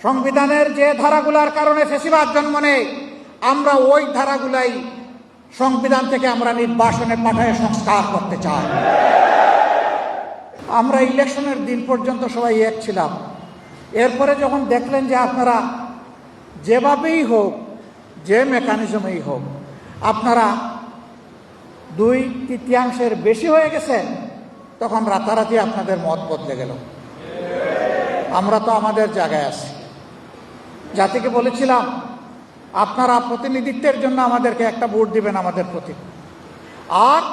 সংবিধানের যে ধারাগুলার কারণে ফ্যাসিবাদ জন্ম নেয়, আমরা ওই ধারাগুলাই সংবিধান থেকে আমরা নির্বাসনে পাঠায় সংস্কার করতে চাই। আমরা ইলেকশনের দিন পর্যন্ত সবাই এক ছিলাম। এরপরে যখন দেখলেন যে আপনারা যেভাবেই হোক, যে মেকানিজমেই হোক, আপনারা 2/3 বেশি হয়ে গেছেন, তখন রাতারাতি আপনাদের মত বদলে গেল। আমরা তো আমাদের জায়গায় আছি। জাতিকে বলেছিলাম, আপনারা প্রতিনিধিত্বের জন্য আমাদেরকে একটা ভোট দিবেন আমাদের প্রতি, আর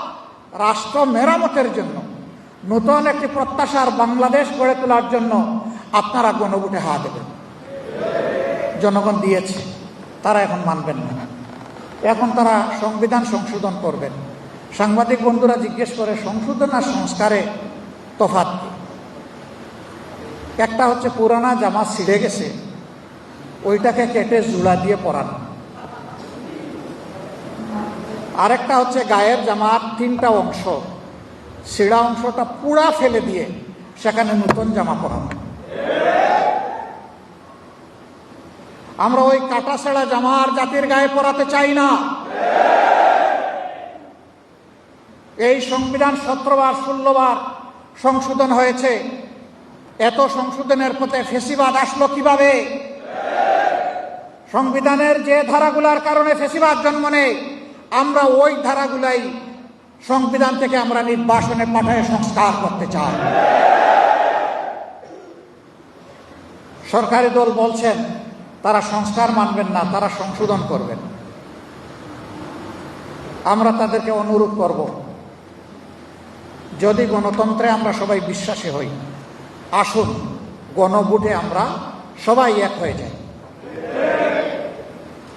রাষ্ট্র মেরামতের জন্য, নতুন একটি প্রত্যাশার বাংলাদেশ গড়ে তোলার জন্য আপনারা গণভোটে হা দেবেন। জনগণ দিয়েছে, তারা এখন মানবেন না। এখন তারা সংবিধান সংশোধন করবেন। সাংবাদিক বন্ধুরা জিজ্ঞেস করে, সংশোধন আর সংস্কারে তফাৎ কি? একটা হচ্ছে পুরানা জামা ছিঁড়ে গেছে, ওইটাকে কেটে জুড়া দিয়ে পরানো। আরেকটা হচ্ছে গায়ের জামার 3টা অংশ, ছিঁড়া অংশটা পুরা ফেলে দিয়ে সেখানে নতুন জামা পরানো। আমরা ওই কাটা ছেঁড়া জামা আর জাতির গায়ে পরাতে চাই না। এই সংবিধান 17 বার 16 বার সংশোধন হয়েছে। এত সংশোধনের পথে ফ্যাসিবাদ আসলো কিভাবে? সংবিধানের যে ধারাগুলার কারণে ফ্যাসিবাদ জন্ম নেয়, আমরা ওই ধারাগুলাই সংবিধান থেকে আমরা নির্বাসনে পাঠায় সংস্কার করতে চাই। সরকারি দল বলছেন তারা সংস্কার মানবেন না, তারা সংশোধন করবেন। আমরা তাদেরকে অনুরোধ করব, যদি গণতন্ত্রে আমরা সবাই বিশ্বাসী হই, আসুন গণভোটে আমরা সবাই এক হয়ে যাই।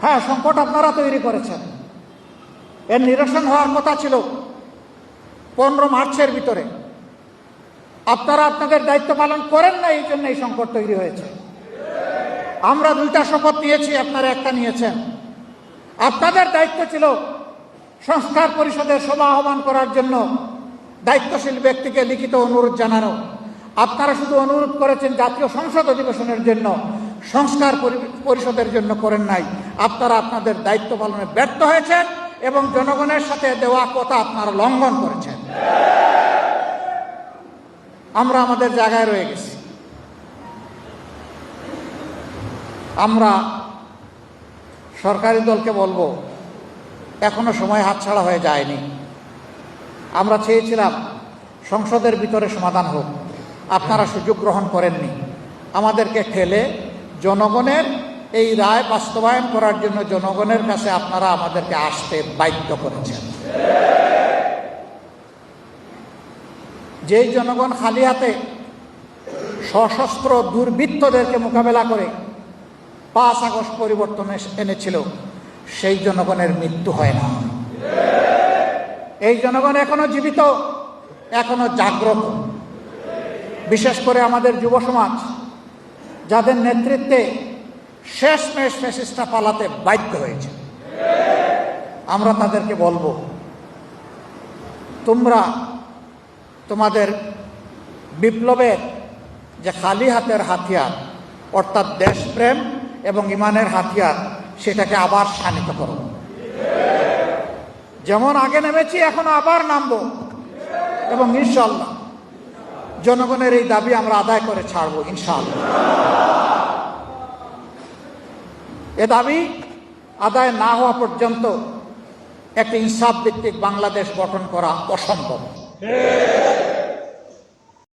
হ্যাঁ, সংকট আপনারা তৈরি করেছেন, এর নিরসন হওয়ার কথা ছিল 15 মার্চের ভিতরে। আপনারা আপনাদের দায়িত্ব পালন করেন না, এই জন্য এই সংকট তৈরি হয়েছে। আমরা 2টা শপথ নিয়েছি, আপনারা একটা নিয়েছেন। আপনাদের দায়িত্ব ছিল সংস্কার পরিষদের সভা আহ্বান করার জন্য দায়িত্বশীল ব্যক্তিকে লিখিত অনুরোধ জানানো। আপনারা শুধু অনুরোধ করেছেন জাতীয় সংসদ অধিবেশনের জন্য, সংস্কার পরিষদের জন্য করেন নাই। আপনারা আপনাদের দায়িত্ব পালনে ব্যর্থ হয়েছেন এবং জনগণের সাথে দেওয়া কথা আপনারা লঙ্ঘন করেছেন। আমরা আমাদের জায়গায় রয়ে গেছি। আমরা সরকারি দলকে বলবো, এখনো সময় হাতছাড়া হয়ে যায়নি। আমরা চেয়েছিলাম সংসদের ভিতরে সমাধান হোক, আপনারা সুযোগ গ্রহণ করেননি। আমাদেরকে ঠেলে জনগণের এই রায় বাস্তবায়ন করার জন্য জনগণের কাছে আপনারা আমাদেরকে আসতে বাধ্য করেছেন। যেই জনগণ খালি হাতে সশস্ত্র দুর্বৃত্তদেরকে মোকাবেলা করে 5 আগস্ট পরিবর্তন এনেছিল, সেই জনগণের মৃত্যু হয় না। এই জনগণ এখনো জীবিত, এখনো জাগ্রত। বিশেষ করে আমাদের যুব সমাজ, যাদের নেতৃত্বে শেষমেশ ফ্যাসিস্টরা পালাতে বাধ্য হয়েছে। আমরা তাদেরকে বলবো, তোমরা তোমাদের বিপ্লবের যে খালি হাতের হাতিয়ার, অর্থাৎ দেশপ্রেম এবং ইমানের হাতিয়ার, সেটাকে আবার শানিত করো। যেমন আগে নেমেছি, এখনো আবার নামবো এবং ইনশাআল্লাহ জনগণের এই দাবি আমরা আদায় করে ছাড়বো ইনশাআল্লাহ। এ দাবি আদায় না হওয়া পর্যন্ত একটি ইনসাফ ভিত্তিক বাংলাদেশ গঠন করা অসম্ভব।